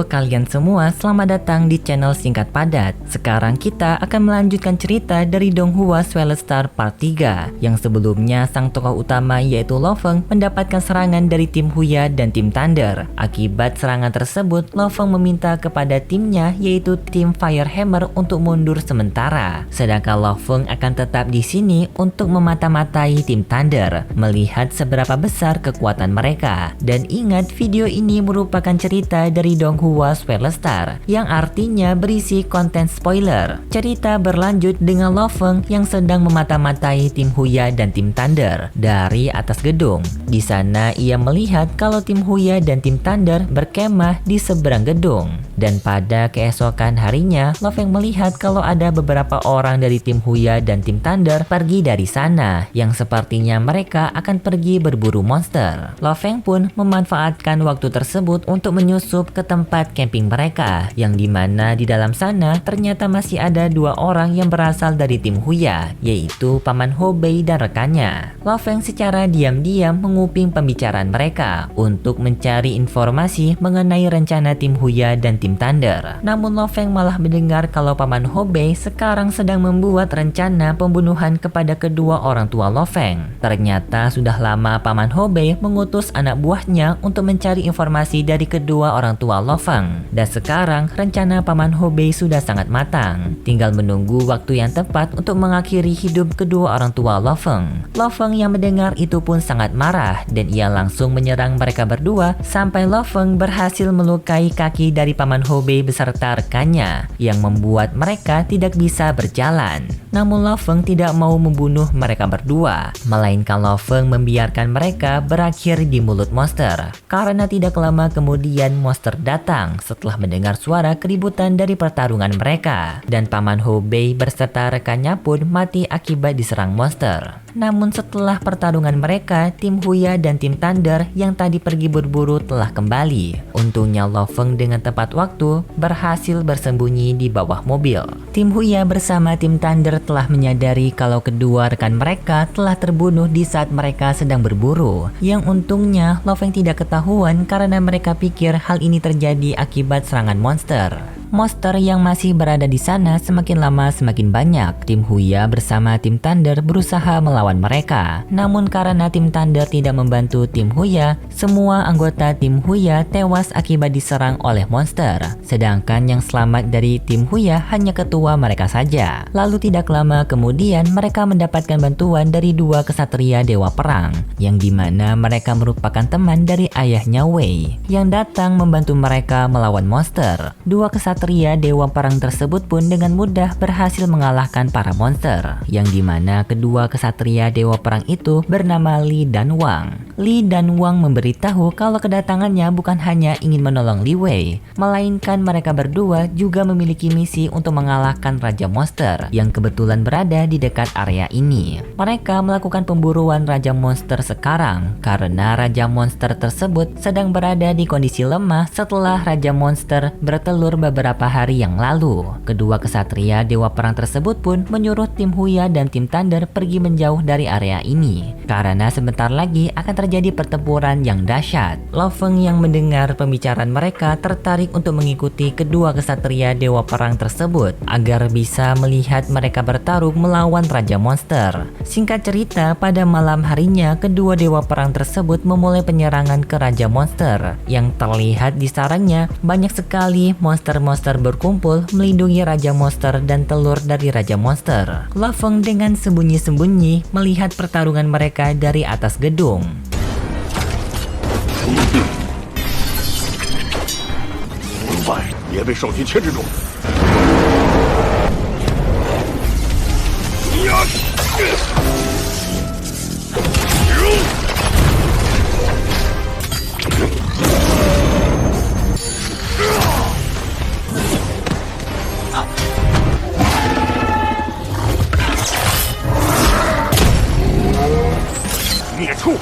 Halo kalian semua, selamat datang di channel Singkat Padat. Sekarang kita akan melanjutkan cerita dari Donghua Swellstar Part 3. Yang sebelumnya sang tokoh utama yaitu Lo Feng mendapatkan serangan dari tim Huya dan tim Thunder. Akibat serangan tersebut, Lo Feng meminta kepada timnya yaitu tim Firehammer untuk mundur sementara. Sedangkan Lo Feng akan tetap di sini untuk memata-matai tim Thunder, melihat seberapa besar kekuatan mereka. Dan ingat, video ini merupakan cerita dari Donghua Swellstar yang artinya berisi konten spoiler. Cerita berlanjut dengan Lo Feng yang sedang memata-matai tim Huya dan tim Thunder dari atas gedung. Di sana ia melihat kalau tim Huya dan tim Thunder berkemah di seberang gedung. Dan pada keesokan harinya, Lo Feng melihat kalau ada beberapa orang dari tim Huya dan tim Thunder pergi dari sana, yang sepertinya mereka akan pergi berburu monster. Lo Feng pun memanfaatkan waktu tersebut untuk menyusup ke tempat camping mereka, yang dimana di dalam sana ternyata masih ada dua orang yang berasal dari tim Huya, yaitu Paman Hobei dan rekannya. Lo Feng secara diam-diam menguping pembicaraan mereka untuk mencari informasi mengenai rencana tim Huya dan tim Thunder. Namun Lo Feng malah mendengar kalau Paman Hobei sekarang sedang membuat rencana pembunuhan kepada kedua orang tua Lo Feng. Ternyata sudah lama Paman Hobei mengutus anak buahnya untuk mencari informasi dari kedua orang tua Lo Feng. Dan sekarang rencana Paman Hobei sudah sangat matang. Tinggal menunggu waktu yang tepat untuk mengakhiri hidup kedua orang tua Lo Feng. Lo Feng yang mendengar itu pun sangat marah dan ia langsung menyerang mereka berdua sampai Lo Feng berhasil melukai kaki dari Paman Hobei beserta rekannya yang membuat mereka tidak bisa berjalan. Namun Lo Feng tidak mau membunuh mereka berdua, melainkan Lo Feng membiarkan mereka berakhir di mulut monster. Karena tidak lama kemudian monster datang setelah mendengar suara keributan dari pertarungan mereka, dan Paman Hobei beserta rekannya pun mati akibat diserang monster. Namun setelah pertarungan mereka, tim Huya dan tim Thunder yang tadi pergi berburu telah kembali. Untungnya Lo Feng dengan tepat waktu berhasil bersembunyi di bawah mobil. Tim Huya bersama tim Thunder telah menyadari kalau kedua rekan mereka telah terbunuh di saat mereka sedang berburu. Yang untungnya Lo Feng tidak ketahuan karena mereka pikir hal ini terjadi akibat serangan monster. Monster yang masih berada di sana semakin lama semakin banyak. Tim Huya bersama tim Thunder berusaha melawan mereka. Namun karena tim Thunder tidak membantu tim Huya, semua anggota tim Huya tewas akibat diserang oleh monster. Sedangkan yang selamat dari tim Huya hanya ketua mereka saja. Lalu tidak lama kemudian mereka mendapatkan bantuan dari dua kesatria dewa perang, yang dimana mereka merupakan teman dari ayahnya Wei, yang datang membantu mereka melawan monster. Dua kesatria dewa perang tersebut pun dengan mudah berhasil mengalahkan para monster, yang dimana kedua kesatria dewa perang itu bernama Li dan Wang. Li dan Wang memberitahu kalau kedatangannya bukan hanya ingin menolong Li Wei, melainkan mereka berdua juga memiliki misi untuk mengalahkan Raja Monster yang kebetulan berada di dekat area ini. Mereka melakukan pemburuan Raja Monster sekarang karena Raja Monster tersebut sedang berada di kondisi lemah setelah Raja Monster bertelur beberapa hari yang lalu. Kedua kesatria dewa perang tersebut pun menyuruh tim Huya dan tim Thunder pergi menjauh dari area ini karena sebentar lagi akan terjadi pertempuran yang dahsyat. Lo Feng yang mendengar pembicaraan mereka tertarik untuk mengikuti kedua kesatria dewa perang tersebut agar bisa melihat mereka bertarung melawan Raja Monster. Singkat cerita, pada malam harinya kedua dewa perang tersebut memulai penyerangan ke Raja Monster. Yang terlihat di sarangnya banyak sekali monster-monster berkumpul melindungi Raja Monster dan telur dari Raja Monster. Lo Feng dengan sembunyi-sembunyi melihat pertarungan mereka dari atas gedung. 门外也被兽群牵制住。灭畜！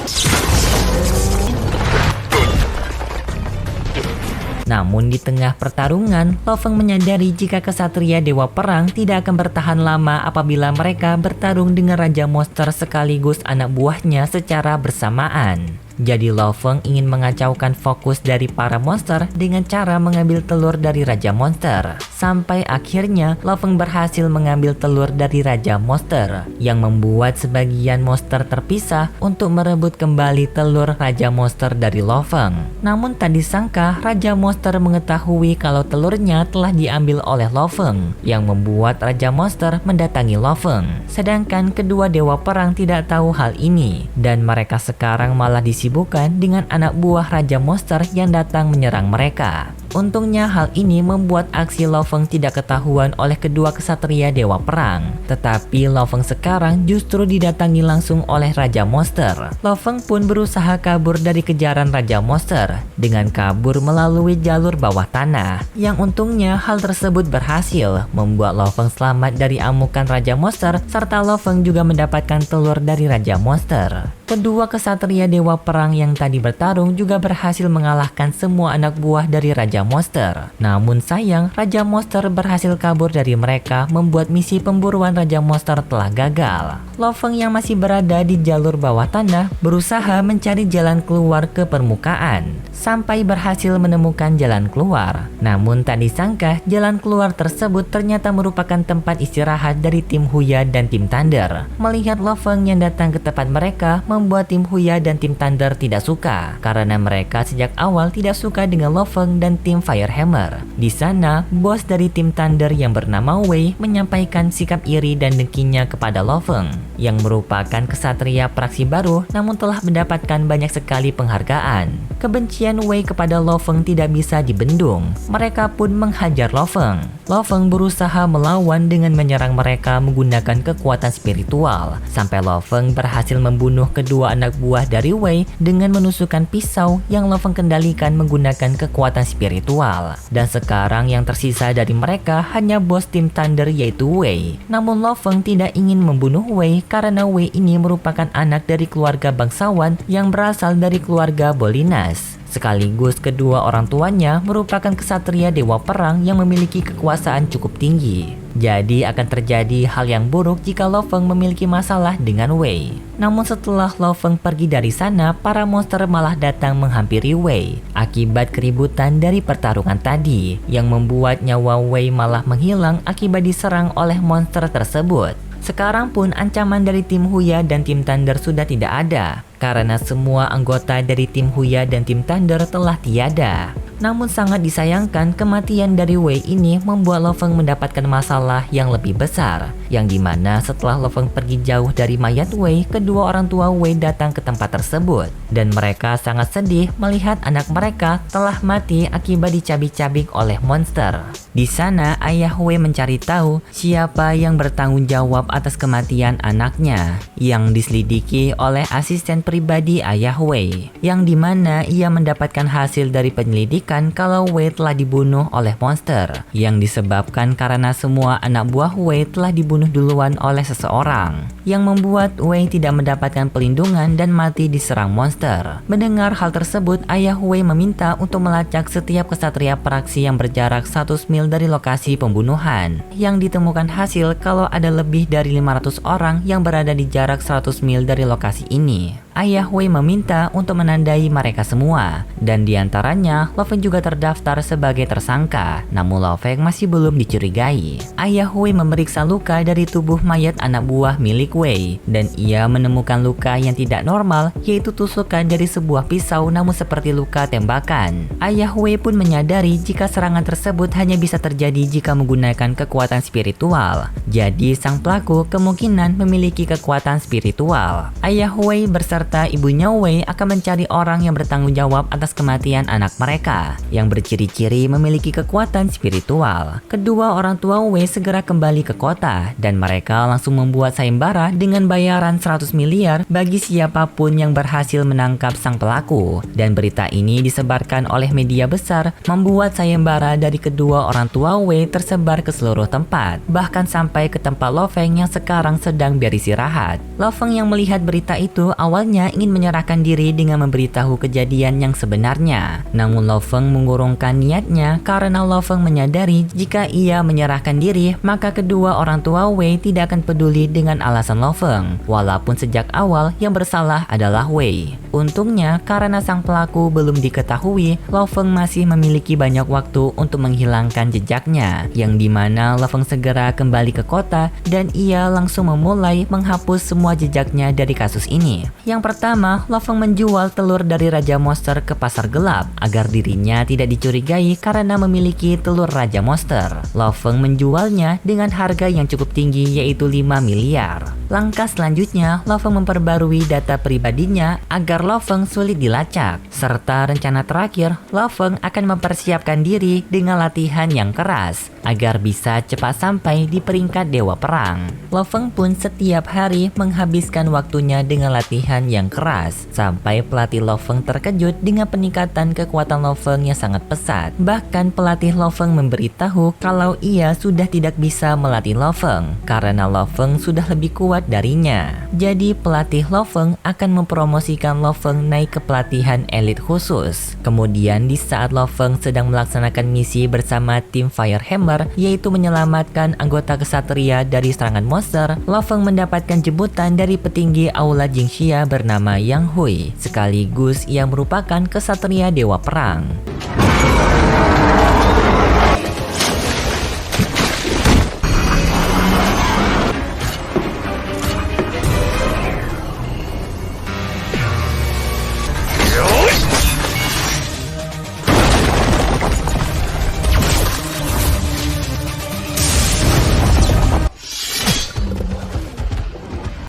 Namun di tengah pertarungan, Lo Feng menyadari jika kesatria dewa perang tidak akan bertahan lama apabila mereka bertarung dengan Raja Monster sekaligus anak buahnya secara bersamaan. Jadi Lo Feng ingin mengacaukan fokus dari para monster dengan cara mengambil telur dari Raja Monster. Sampai akhirnya Lo Feng berhasil mengambil telur dari Raja Monster, yang membuat sebagian monster terpisah untuk merebut kembali telur Raja Monster dari Lo Feng. Namun tak disangka Raja Monster mengetahui kalau telurnya telah diambil oleh Lo Feng, yang membuat Raja Monster mendatangi Lo Feng. Sedangkan kedua dewa perang tidak tahu hal ini, dan mereka sekarang malah disibukkan dengan anak buah Raja Monster yang datang menyerang mereka. Untungnya hal ini membuat aksi Lo Feng tidak ketahuan oleh kedua kesatria dewa perang. Tetapi Lo Feng sekarang justru didatangi langsung oleh Raja Monster. Lo Feng pun berusaha kabur dari kejaran Raja Monster dengan kabur melalui jalur bawah tanah. Yang untungnya hal tersebut berhasil membuat Lo Feng selamat dari amukan Raja Monster, serta Lo Feng juga mendapatkan telur dari Raja Monster. Kedua kesatria dewa perang yang tadi bertarung juga berhasil mengalahkan semua anak buah dari Raja Monster. Namun sayang, Raja Monster berhasil kabur dari mereka, membuat misi pemburuan Raja Monster telah gagal. Lo Feng yang masih berada di jalur bawah tanah berusaha mencari jalan keluar ke permukaan, sampai berhasil menemukan jalan keluar. Namun tak disangka jalan keluar tersebut ternyata merupakan tempat istirahat dari tim Huya dan tim Thunder. Melihat Lo Feng yang datang ke tempat mereka membuat tim Huya dan tim Thunder tidak suka, karena mereka sejak awal tidak suka dengan Lo Feng dan tim Firehammer. Di sana, bos dari tim Thunder yang bernama Wei menyampaikan sikap iri dan dengkinya kepada Lo Feng, yang merupakan kesatria praksi baru namun telah mendapatkan banyak sekali penghargaan. Kebencian Wei kepada Lo Feng tidak bisa dibendung. Mereka pun menghajar Lo Feng. Lo Feng berusaha melawan dengan menyerang mereka menggunakan kekuatan spiritual, sampai Lo Feng berhasil membunuh kedua anak buah dari Wei dengan menusukkan pisau yang Lo Feng kendalikan menggunakan kekuatan spiritual. Dan sekarang yang tersisa dari mereka hanya bos tim Thunder yaitu Wei. Namun Lo Feng tidak ingin membunuh Wei karena Wei ini merupakan anak dari keluarga bangsawan yang berasal dari keluarga Bolinas. Sekaligus kedua orang tuanya merupakan kesatria dewa perang yang memiliki kekuasaan cukup tinggi. Jadi akan terjadi hal yang buruk jika Lo Feng memiliki masalah dengan Wei. Namun setelah Lo Feng pergi dari sana, para monster malah datang menghampiri Wei akibat keributan dari pertarungan tadi, yang membuat nyawa Wei malah menghilang akibat diserang oleh monster tersebut. Sekarang pun ancaman dari tim Huya dan tim Thunder sudah tidak ada, karena semua anggota dari tim Huya dan tim Thunder telah tiada. Namun sangat disayangkan kematian dari Wei ini membuat Lo Feng mendapatkan masalah yang lebih besar, yang dimana setelah Lo Feng pergi jauh dari mayat Wei, kedua orang tua Wei datang ke tempat tersebut, dan mereka sangat sedih melihat anak mereka telah mati akibat dicabik-cabik oleh monster. Di sana ayah Wei mencari tahu siapa yang bertanggung jawab atas kematian anaknya, yang diselidiki oleh asisten pribadi ayah Wei, yang dimana ia mendapatkan hasil dari penyelidikan kalau Wei telah dibunuh oleh monster, yang disebabkan karena semua anak buah Wei telah dibunuh duluan oleh seseorang, yang membuat Wei tidak mendapatkan pelindungan dan mati diserang monster. Mendengar hal tersebut, ayah Wei meminta untuk melacak setiap kesatria praksi yang berjarak 100 mil dari lokasi pembunuhan, yang ditemukan hasil kalau ada lebih dari 500 orang yang berada di jarak 100 mil dari lokasi ini. Ayah Wei meminta untuk menandai mereka semua, dan diantaranya Lo Feng juga terdaftar sebagai tersangka, namun Lo Feng masih belum dicurigai. Ayah Wei memeriksa luka dari tubuh mayat anak buah milik Wei, dan ia menemukan luka yang tidak normal, yaitu tusukan dari sebuah pisau namun seperti luka tembakan. Ayah Wei pun menyadari jika serangan tersebut hanya bisa terjadi jika menggunakan kekuatan spiritual, jadi sang pelaku kemungkinan memiliki kekuatan spiritual. Ayah Wei beserta ibunya Wei akan mencari orang yang bertanggung jawab atas kematian anak mereka, yang berciri-ciri memiliki kekuatan spiritual. Kedua orang tua Wei segera kembali ke kota, dan mereka langsung membuat sayembara dengan bayaran 100 miliar bagi siapapun yang berhasil menangkap sang pelaku. Dan berita ini disebarkan oleh media besar, membuat sayembara dari kedua orang tua Wei tersebar ke seluruh tempat, bahkan sampai ke tempat Lo Feng yang sekarang sedang beristirahat. Lo Feng yang melihat berita itu awalnya awalnya ingin menyerahkan diri dengan memberitahu kejadian yang sebenarnya. Namun Lo Feng mengurungkan niatnya karena Lo Feng menyadari jika ia menyerahkan diri, maka kedua orang tua Wei tidak akan peduli dengan alasan Lo Feng, walaupun sejak awal yang bersalah adalah Wei. Untungnya karena sang pelaku belum diketahui, Lo Feng masih memiliki banyak waktu untuk menghilangkan jejaknya, yang dimana Lo Feng segera kembali ke kota dan ia langsung memulai menghapus semua jejaknya dari kasus ini. Yang pertama, Lo Feng menjual telur dari Raja Monster ke pasar gelap agar dirinya tidak dicurigai karena memiliki telur Raja Monster. Lo Feng menjualnya dengan harga yang cukup tinggi yaitu 5 miliar. Langkah selanjutnya, Lo Feng memperbarui data pribadinya agar Lo Feng sulit dilacak. Serta rencana terakhir, Lo Feng akan mempersiapkan diri dengan latihan yang keras agar bisa cepat sampai di peringkat Dewa Perang. Lo Feng pun setiap hari menghabiskan waktunya dengan latihan yang keras, sampai pelatih Lo Feng terkejut dengan peningkatan kekuatan Lo Feng yang sangat pesat. Bahkan pelatih Lo Feng memberitahu kalau ia sudah tidak bisa melatih Lo Feng karena Lo Feng sudah lebih kuat darinya. Jadi pelatih Lo Feng akan mempromosikan Lo Feng naik ke pelatihan elit khusus. Kemudian di saat Lo Feng sedang melaksanakan misi bersama tim Fire Hammer, yaitu menyelamatkan anggota kesatria dari serangan monster, Lo Feng mendapatkan jemputan dari petinggi Aula Jingxia bernama Yang Hui, sekaligus yang merupakan kesatria Dewa Perang.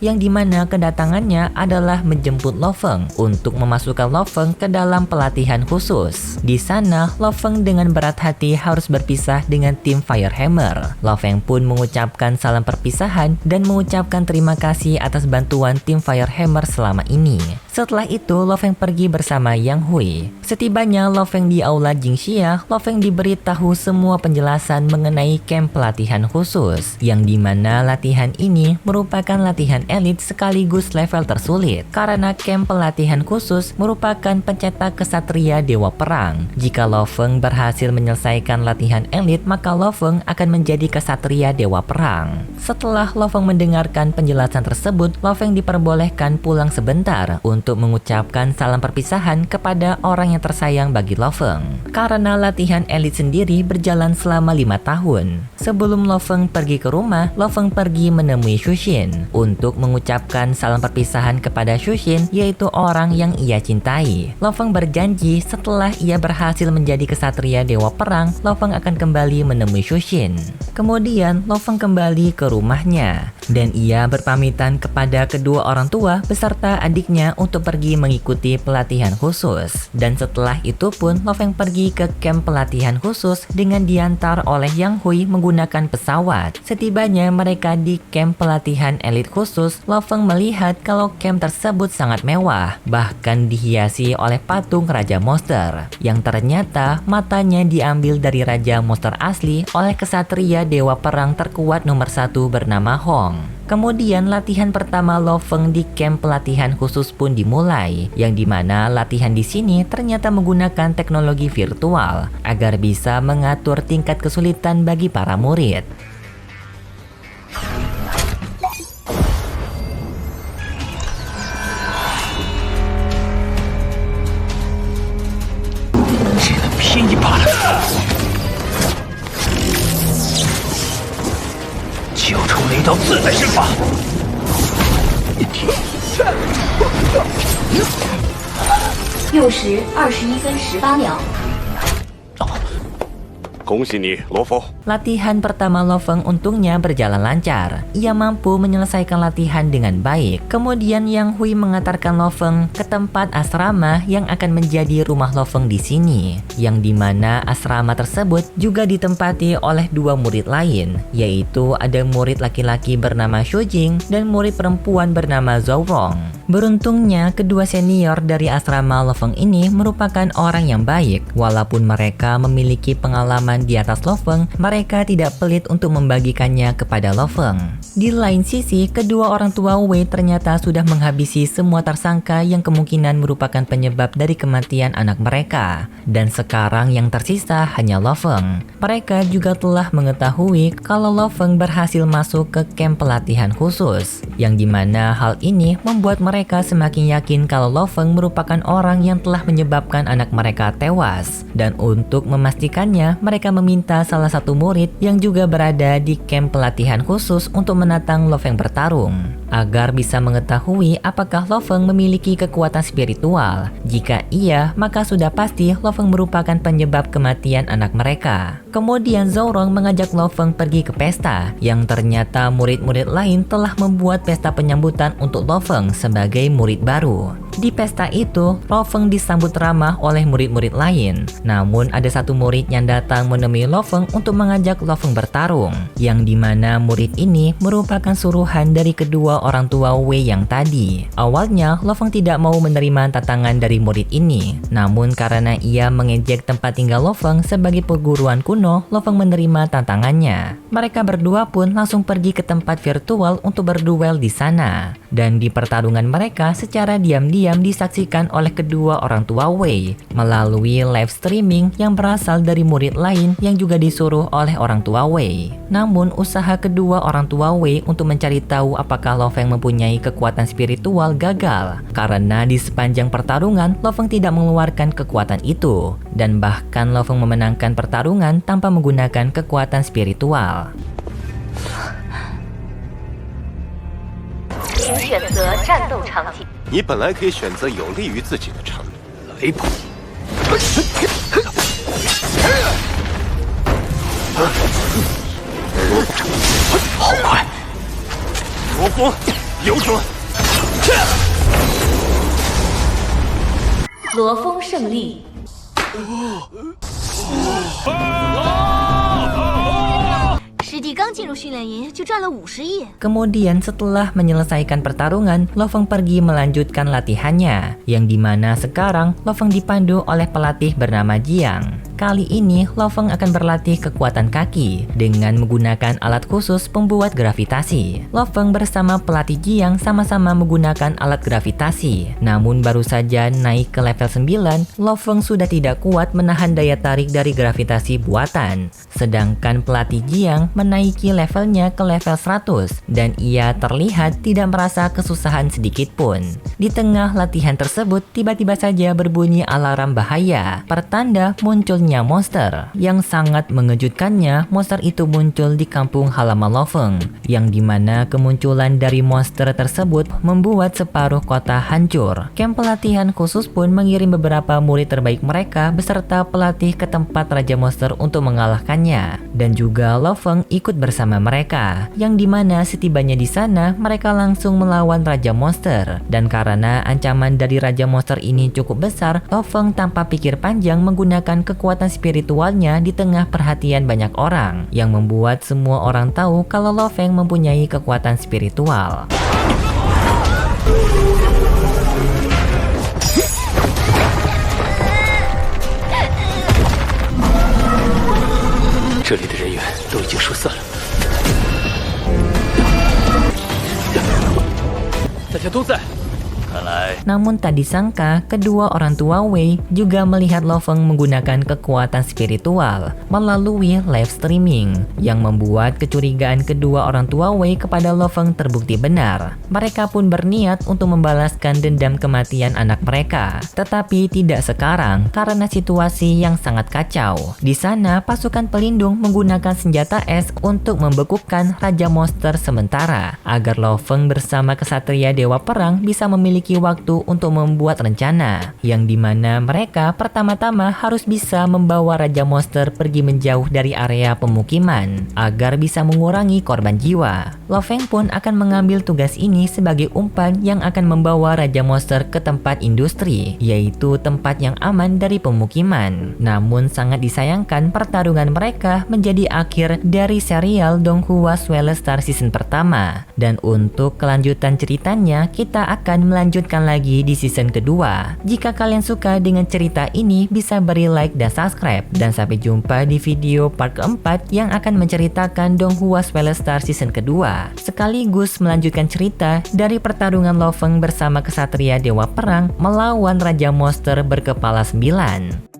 Yang dimana kedatangannya adalah menjemput Lo Feng untuk memasukkan Lo Feng ke dalam pelatihan khusus. Di sana, Lo Feng dengan berat hati harus berpisah dengan tim Fire Hammer. Lo Feng pun mengucapkan salam perpisahan dan mengucapkan terima kasih atas bantuan tim Fire Hammer selama ini. Setelah itu, Lo Feng pergi bersama Yang Hui. Setibanya Lo Feng di Aula Jingxia, Lo Feng diberitahu semua penjelasan mengenai camp pelatihan khusus, yang dimana latihan ini merupakan latihan elit sekaligus level tersulit, karena camp pelatihan khusus merupakan pencetak kesatria Dewa Perang. Jika Lo Feng berhasil menyelesaikan latihan elit, maka Lo Feng akan menjadi kesatria Dewa Perang. Setelah Lo Feng mendengarkan penjelasan tersebut, Lo Feng diperbolehkan pulang sebentar untuk mengucapkan salam perpisahan kepada orang yang tersayang bagi Lo Feng. Karena latihan elit sendiri berjalan selama 5 tahun. Sebelum Lo Feng pergi ke rumah, Lo Feng pergi menemui Xu Xin untuk mengucapkan salam perpisahan kepada Xu Xin, yaitu orang yang ia cintai. Lo Feng berjanji setelah ia berhasil menjadi kesatria Dewa Perang, Lo Feng akan kembali menemui Xu Xin. Kemudian Lo Feng kembali ke rumahnya dan ia berpamitan kepada kedua orang tua beserta adiknya untuk pergi mengikuti pelatihan khusus. Dan setelah itu pun Lo Feng pergi ke camp pelatihan khusus dengan diantar oleh Yang Hui menggunakan pesawat. Setibanya mereka di camp pelatihan elit khusus, Lo Feng melihat kalau camp tersebut sangat mewah, bahkan dihiasi oleh patung Raja Monster, yang ternyata matanya diambil dari Raja Monster asli oleh kesatria Dewa Perang terkuat nomor 1 bernama Hong. Kemudian latihan pertama Lo Feng di camp pelatihan khusus pun dimulai, yang dimana latihan di sini ternyata menggunakan teknologi virtual agar bisa mengatur tingkat kesulitan bagi para murid. $60:21:18。 恭喜你，罗佛。 Latihan pertama Lo Feng untungnya berjalan lancar. Ia mampu menyelesaikan latihan dengan baik. Kemudian Yang Hui mengantarkan Lo Feng ke tempat asrama yang akan menjadi rumah Lo Feng di sini, yang dimana asrama tersebut juga ditempati oleh 2 murid lain, yaitu ada murid laki-laki bernama Xu Jing dan murid perempuan bernama Zhou Rong. Beruntungnya kedua senior dari asrama Lo Feng ini merupakan orang yang baik, walaupun mereka memiliki pengalaman kekuatan di atas Lo Feng, mereka tidak pelit untuk membagikannya kepada Lo Feng. Di lain sisi, kedua orang tua Wei ternyata sudah menghabisi semua tersangka yang kemungkinan merupakan penyebab dari kematian anak mereka. Dan sekarang yang tersisa hanya Lo Feng. Mereka juga telah mengetahui kalau Lo Feng berhasil masuk ke camp pelatihan khusus, yang dimana hal ini membuat mereka semakin yakin kalau Lo Feng merupakan orang yang telah menyebabkan anak mereka tewas. Dan untuk memastikannya, mereka meminta salah satu murid yang juga berada di camp pelatihan khusus untuk menantang Lo Feng bertarung, agar bisa mengetahui apakah Lo Feng memiliki kekuatan spiritual. Jika iya, maka sudah pasti Lo Feng merupakan penyebab kematian anak mereka. Kemudian Zourong mengajak Lo Feng pergi ke pesta, yang ternyata murid-murid lain telah membuat pesta penyambutan untuk Lo Feng sebagai murid baru. Di pesta itu, Lo Feng disambut ramah oleh murid-murid lain. Namun ada satu murid yang datang menemui Lo Feng untuk mengajak Lo Feng bertarung, yang dimana murid ini merupakan suruhan dari kedua orang tua Wei yang tadi. Awalnya, Lo Feng tidak mau menerima tantangan dari murid ini. Namun karena ia mengejek tempat tinggal Lo Feng sebagai perguruan kuno, Lo Feng menerima tantangannya. Mereka berdua pun langsung pergi ke tempat virtual untuk berduel di sana. Dan di pertarungan mereka secara diam-diam disaksikan oleh kedua orang tua Wei melalui live streaming yang berasal dari murid lain yang juga disuruh oleh orang tua Wei. Namun usaha kedua orang tua Wei untuk mencari tahu apakah Lo Feng mempunyai kekuatan spiritual gagal, karena di sepanjang pertarungan Lo Feng tidak mengeluarkan kekuatan itu, dan bahkan Lo Feng memenangkan pertarungan tanpa menggunakan kekuatan spiritual. 请选择战斗场景。你本来可以选择有利于自己的场景。来吧！好快！罗峰，有种！罗峰胜利。师弟刚进入训练营就赚了50亿。 Kemudian setelah menyelesaikan pertarungan, Lo Feng pergi melanjutkan latihannya, yang dimana sekarang Lo Feng dipandu oleh pelatih bernama Jiang. Kali ini Lo Feng akan berlatih kekuatan kaki dengan menggunakan alat khusus pembuat gravitasi. Lo Feng bersama pelatih Jiang sama-sama menggunakan alat gravitasi. Namun baru saja naik ke level 9, Lo Feng sudah tidak kuat menahan daya tarik dari gravitasi buatan. Sedangkan pelatih Jiang menaiki levelnya ke level 100 dan ia terlihat tidak merasa kesusahan sedikit pun. Di tengah latihan tersebut, tiba-tiba saja berbunyi alarm bahaya, pertanda munculnya monster. Yang sangat mengejutkannya, monster itu muncul di kampung halaman Lo Feng, yang dimana kemunculan dari monster tersebut membuat separuh kota hancur. Camp pelatihan khusus pun mengirim beberapa murid terbaik mereka beserta pelatih ke tempat Raja Monster untuk mengalahkannya. Dan juga Lo Feng ikut bersama mereka, yang dimana setibanya di sana mereka langsung melawan Raja Monster. Dan karena ancaman dari Raja Monster ini cukup besar, Lo Feng tanpa pikir panjang menggunakan kekuatan spiritualnya di tengah perhatian banyak orang, yang membuat semua orang tahu kalau Lo Feng mempunyai kekuatan spiritual.这里的人员都已经疏散了，大家都在。看来 Namun tak disangka, kedua orang tua Wei juga melihat Lo Feng menggunakan kekuatan spiritual melalui live streaming, yang membuat kecurigaan kedua orang tua Wei kepada Lo Feng terbukti benar. Mereka pun berniat untuk membalaskan dendam kematian anak mereka, tetapi tidak sekarang karena situasi yang sangat kacau. Di sana, pasukan pelindung menggunakan senjata es untuk membekukan Raja Monster sementara, agar Lo Feng bersama kesatria Dewa Perang bisa memiliki waktu untuk membuat rencana, yang dimana mereka pertama-tama harus bisa membawa Raja Monster pergi menjauh dari area pemukiman agar bisa mengurangi korban jiwa. Lo Feng pun akan mengambil tugas ini sebagai umpan yang akan membawa Raja Monster ke tempat industri, yaitu tempat yang aman dari pemukiman. Namun sangat disayangkan, pertarungan mereka menjadi akhir dari serial Donghua Swelestar season pertama. Dan untuk kelanjutan ceritanya, kita akan melanjutkan lanjutkan lagi di season kedua. Jika kalian suka dengan cerita ini, bisa beri like dan subscribe. Dan sampai jumpa di video part keempat yang akan menceritakan Donghua Swellet Star season kedua. Sekaligus melanjutkan cerita dari pertarungan Lo Feng bersama kesatria Dewa Perang melawan Raja Monster berkepala 9.